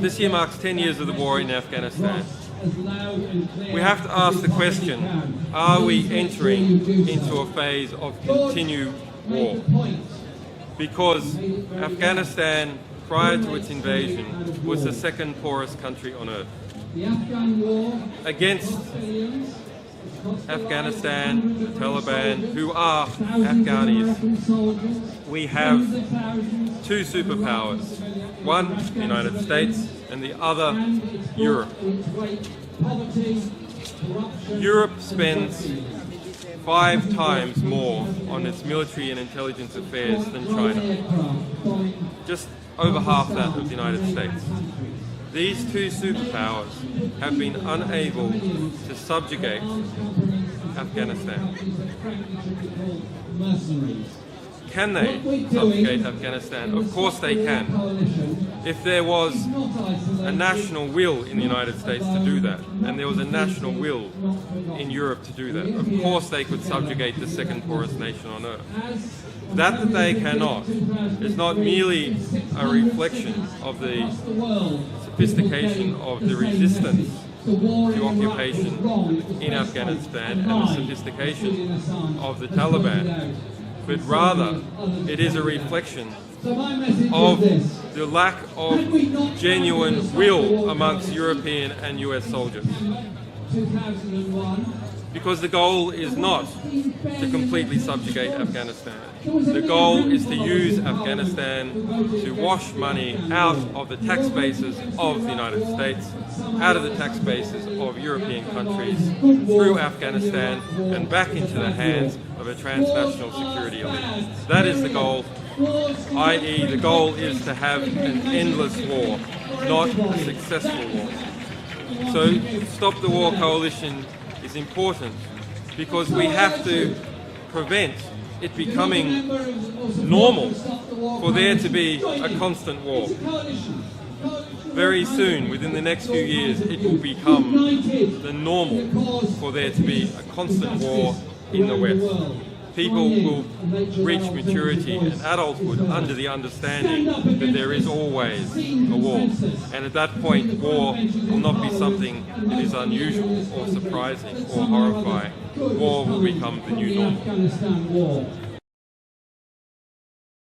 This year marks 10 years of the war in Afghanistan. We have to ask the question, are we entering into a phase of continued war? Because Afghanistan, prior to its invasion, was the second poorest country on earth. Against Afghanistan, the Taliban, who are Afghanis, we have two superpowers. One, the United States, and the other, Europe. Europe spends 5 times more on its military and intelligence affairs than China. Just over half that of the United States. These two superpowers have been unable to subjugate Afghanistan. Can they subjugate Afghanistan? Of course they can. If there was a national will in the United States to do that, and there was a national will in Europe to do that, of course they could subjugate the second poorest nation on earth. That they cannot is not merely a reflection of the sophistication of the resistance to occupation in Afghanistan and the sophistication of the Taliban, but rather it is a reflection of the lack of genuine will amongst European and US soldiers. Because the goal is not to completely subjugate Afghanistan. The goal is to use Afghanistan to wash money out of the tax bases of the United States, out of the tax bases of European countries, through Afghanistan and back into the hands of a transnational security elite. That is the goal, i.e. the goal is to have an endless war, not a successful war. So Stop the War Coalition is important because we have to prevent it becoming normal for there to be a constant war. Very soon, within the next few years, it will become the normal for there to be a constant war in the West. People will reach maturity and adulthood under the understanding that there is always a war. And at that point, war will not be something that is unusual or surprising or horrifying. War will become the new normal.